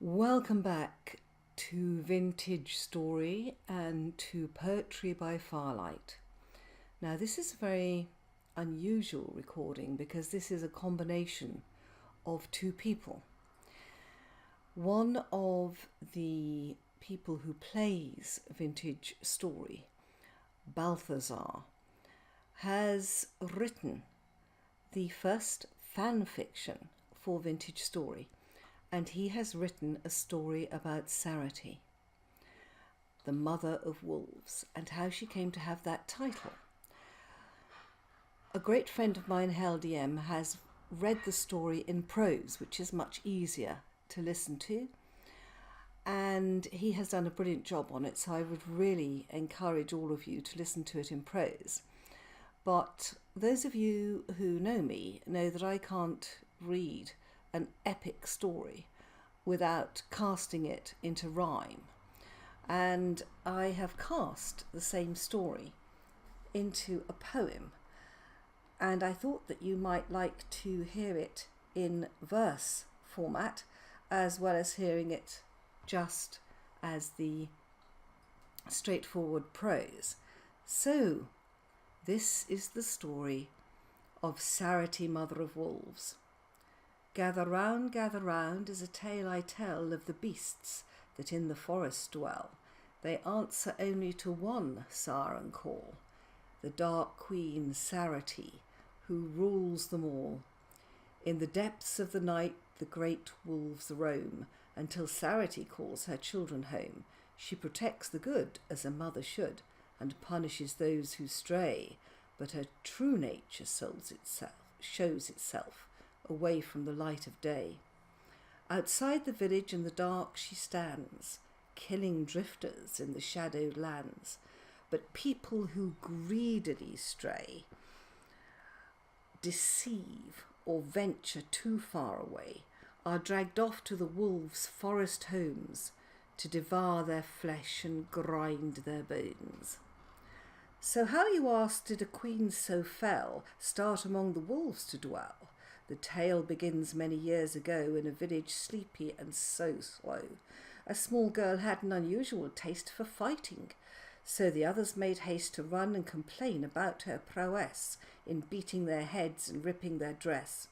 Welcome back to Vintage Story and to Poetry by Firelight. Now, this is a very unusual recording because this is a combination of two people. One of the people who plays Vintage Story, Balthazar, has written the first fan fiction for Vintage Story. And he has written a story about Sarati, the mother of wolves, and how she came to have that title. A great friend of mine, Hal DM, has read the story in prose, which is much easier to listen to, and he has done a brilliant job on it, so I would really encourage all of you to listen to it in prose. But those of you who know me know that I can't read an epic story without casting it into rhyme, and I have cast the same story into a poem, and I thought that you might like to hear it in verse format as well as hearing it just as the straightforward prose. So this is the story of Sarati, mother of wolves. Gather round is a tale I tell of the beasts that in the forest dwell. They answer only to one siren call, the dark queen Sarati, who rules them all. In the depths of the night the great wolves roam, until Sarati calls her children home. She protects the good as a mother should, and punishes those who stray, but her true nature shows itself away from the light of day. Outside the village in the dark she stands, killing drifters in the shadowed lands. But people who greedily stray, deceive, or venture too far away, are dragged off to the wolves' forest homes to devour their flesh and grind their bones. So how, you ask, did a queen so fell start among the wolves to dwell? The tale begins many years ago in a village sleepy and so slow. A small girl had an unusual taste for fighting, so the others made haste to run and complain about her prowess in beating their heads and ripping their dress.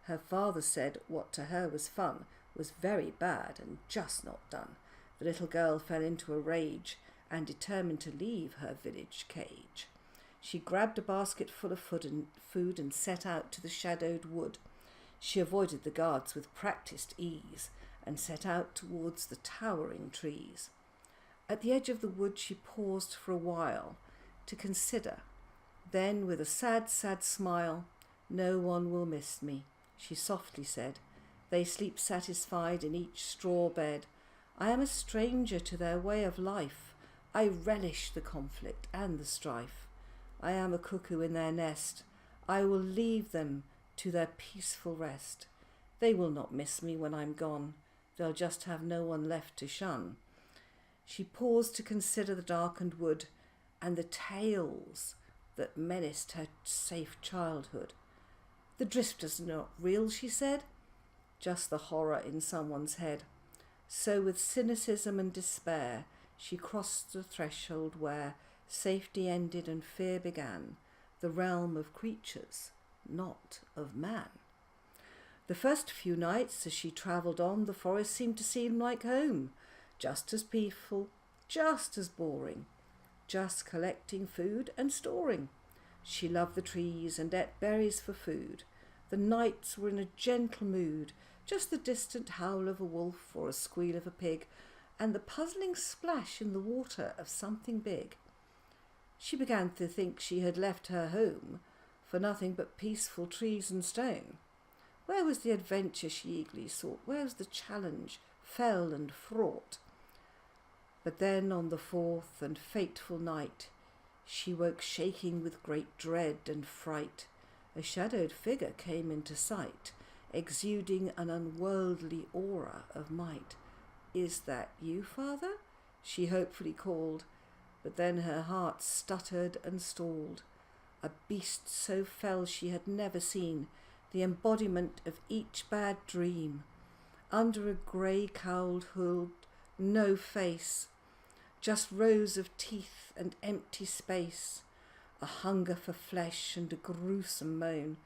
Her father said what to her was fun was very bad and just not done. The little girl fell into a rage and determined to leave her village cage. She grabbed a basket full of food and set out to the shadowed wood. She avoided the guards with practised ease and set out towards the towering trees. At the edge of the wood she paused for a while to consider. Then, with a sad smile, "No one will miss me," she softly said. "They sleep satisfied in each straw bed. I am a stranger to their way of life. I relish the conflict and the strife. I am a cuckoo in their nest. I will leave them to their peaceful rest. They will not miss me when I'm gone. They'll just have no one left to shun." She paused to consider the darkened wood and the tales that menaced her safe childhood. "The drifters are not real," she said, "just the horror in someone's head." So with cynicism and despair she crossed the threshold where safety ended and fear began, the realm of creatures, not of man. The first few nights as she travelled on, the forest seemed to seem like home, just as peaceful, just as boring, just collecting food and storing. She loved the trees and ate berries for food. The nights were in a gentle mood, just the distant howl of a wolf or a squeal of a pig, and the puzzling splash in the water of something big. She began to think she had left her home for nothing but peaceful trees and stone. Where was the adventure she eagerly sought? Where was the challenge, fell and fraught? But then on the fourth and fateful night she woke shaking with great dread and fright. A shadowed figure came into sight, exuding an unworldly aura of might. "Is that you, father?" she hopefully called, but then her heart stuttered and stalled. A beast so fell she had never seen, the embodiment of each bad dream. under a grey-cowled hood, no face, just rows of teeth and empty space, a hunger for flesh and a gruesome moan,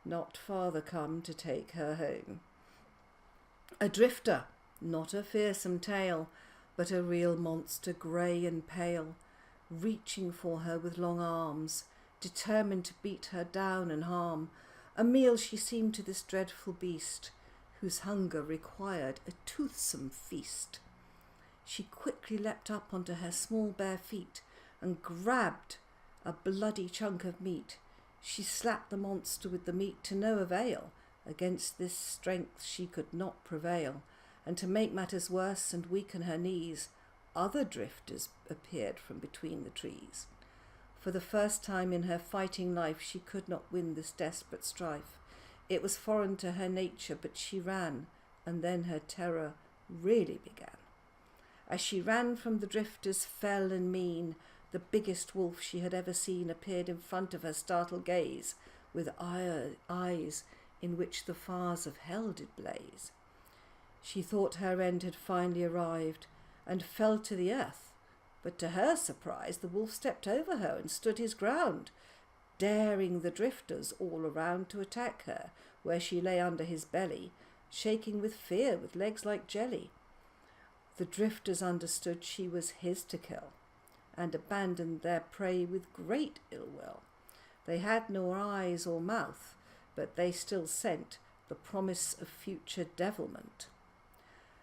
not father come to take her home. A drifter, not a fearsome tale, but a real monster, grey and pale, reaching for her with long arms, determined to beat her down and harm. A meal she seemed to this dreadful beast, whose hunger required a toothsome feast. She quickly leapt up onto her small bare feet and grabbed a bloody chunk of meat. She slapped the monster with the meat to no avail. Against this strength she could not prevail, and to make matters worse and weaken her knees, other drifters appeared from between the trees. For the first time in her fighting life she could not win this desperate strife. It was foreign to her nature, but she ran, and then her terror really began. As she ran from the drifters fell and mean, the biggest wolf she had ever seen appeared in front of her startled gaze, with eyes in which the fires of hell did blaze. She thought her end had finally arrived, and fell to the earth, but to her surprise the wolf stepped over her and stood his ground, daring the drifters all around to attack her, where she lay under his belly, shaking with fear with legs like jelly. The drifters understood she was his to kill, and abandoned their prey with great ill will. They had no eyes or mouth, but they still scent the promise of future devilment.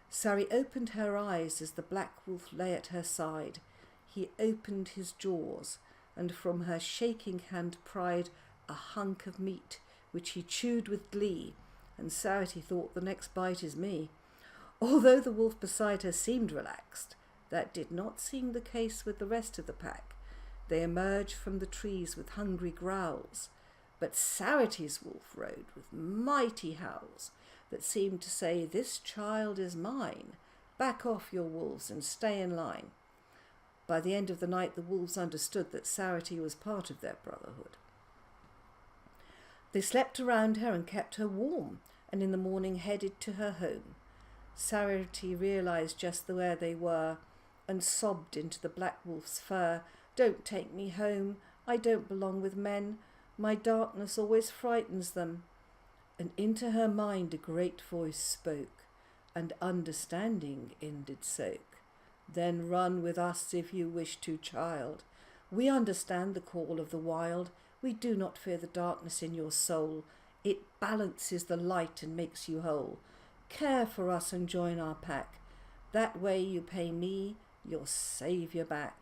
Sari opened her eyes as the black wolf lay at her side. He opened his jaws, and from her shaking hand pried a hunk of meat, which he chewed with glee, and Sarity thought, the next bite is me. Although the wolf beside her seemed relaxed, that did not seem the case with the rest of the pack. They emerged from the trees with hungry growls, but Sarity's wolf rode with mighty howls that seemed to say, this child is mine. Back off, your wolves, and stay in line. By the end of the night the wolves understood that Sarity was part of their brotherhood. They slept around her and kept her warm, and in the morning headed to her home. Sarity realised just where they were, and sobbed into the black wolf's fur. Don't take me home, I don't belong with men. My darkness always frightens them. And into her mind a great voice spoke, and understanding in did soak. Then run with us if you wish to, child. We understand the call of the wild. We do not fear the darkness in your soul. It balances the light and makes you whole. Care for us and join our pack. That way you pay me, your saviour back.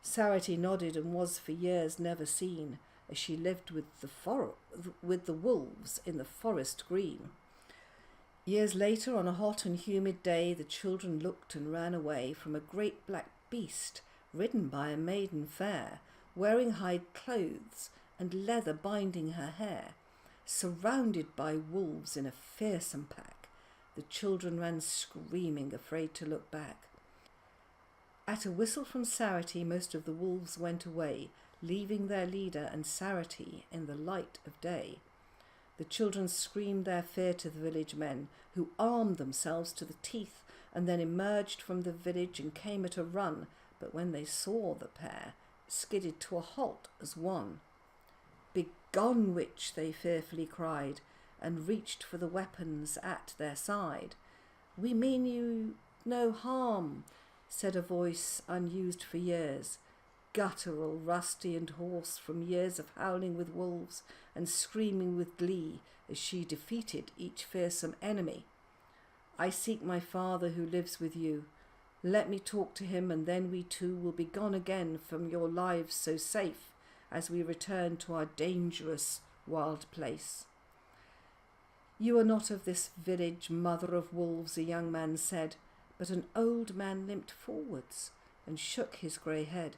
Sarity nodded and was for years never seen, as she lived with the wolves in the forest green. Years later, on a hot and humid day, the children looked and ran away from a great black beast ridden by a maiden fair, wearing hide clothes and leather binding her hair. Surrounded by wolves in a fearsome pack, the children ran screaming, afraid to look back. At a whistle from Sarity, most of the wolves went away, leaving their leader and Sarity in the light of day. The children screamed their fear to the village men, who armed themselves to the teeth and then emerged from the village and came at a run, but when they saw the pair, skidded to a halt as one. Begone, witch, they fearfully cried, and reached for the weapons at their side. We mean you no harm, said a voice unused for years, guttural, rusty and hoarse from years of howling with wolves and screaming with glee as she defeated each fearsome enemy. I seek my father who lives with you. Let me talk to him, and then we two will be gone again from your lives so safe as we return to our dangerous wild place. You are not of this village, mother of wolves, a young man said, but an old man limped forwards and shook his grey head.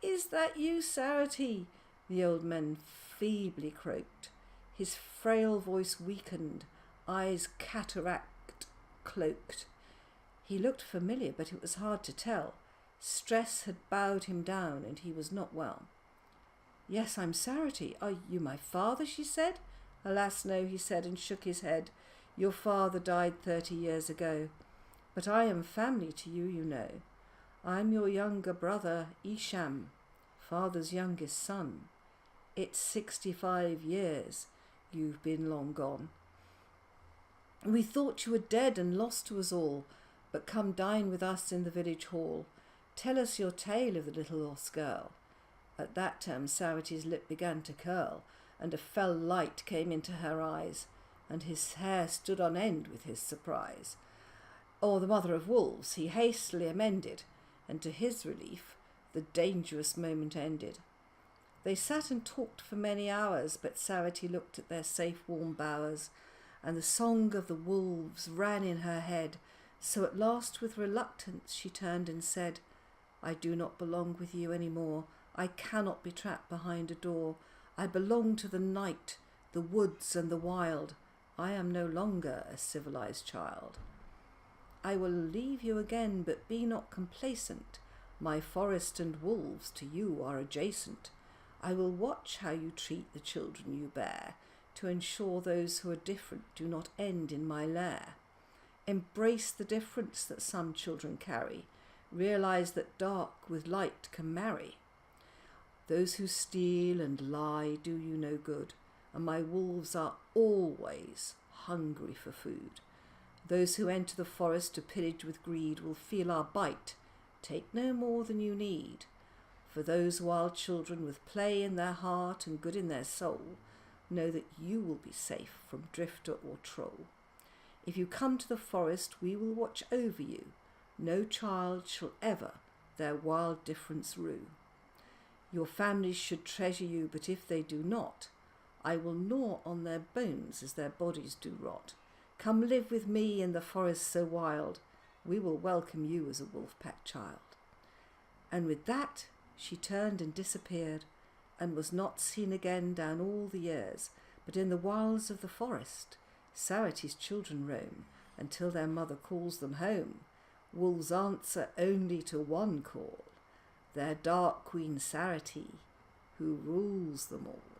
Is that you, Sarity? The old man feebly croaked. His frail voice weakened, eyes cataract cloaked. He looked familiar, but it was hard to tell. Stress had bowed him down, and he was not well. Yes, I'm Sarity. Are you my father? She said. Alas, no, he said, and shook his head. Your father died 30 years ago, but I am family to you, you know. I'm your younger brother, Isham, father's youngest son. It's 65 years you've been long gone. We thought you were dead and lost to us all, but come dine with us in the village hall. Tell us your tale of the little lost girl. At that term Sarity's lip began to curl, and a fell light came into her eyes, and his hair stood on end with his surprise. Or the mother of wolves he hastily amended, and to his relief the dangerous moment ended. They sat and talked for many hours, but Sarity looked at their safe warm bowers, and the song of the wolves ran in her head, so at last with reluctance she turned and said, I do not belong with you any more. I cannot be trapped behind a door. I belong to the night, the woods and the wild. I am no longer a civilized child. I will leave you again, but be not complacent. My forest and wolves to you are adjacent. I will watch how you treat the children you bear, to ensure those who are different do not end in my lair. Embrace the difference that some children carry. Realize that dark with light can marry. Those who steal and lie do you no good, and my wolves are always hungry for food. Those who enter the forest to pillage with greed will feel our bite. Take no more than you need. For those wild children with play in their heart and good in their soul know that you will be safe from drifter or troll. If you come to the forest, we will watch over you. No child shall ever their wild difference rue. Your families should treasure you, but if they do not, I will gnaw on their bones as their bodies do rot. Come live with me in the forest so wild. We will welcome you as a wolf-pack child. And with that she turned and disappeared, and was not seen again down all the years, but in the wilds of the forest Sarity's children roam, until their mother calls them home. Wolves answer only to one call, their dark queen Sarity, who rules them all.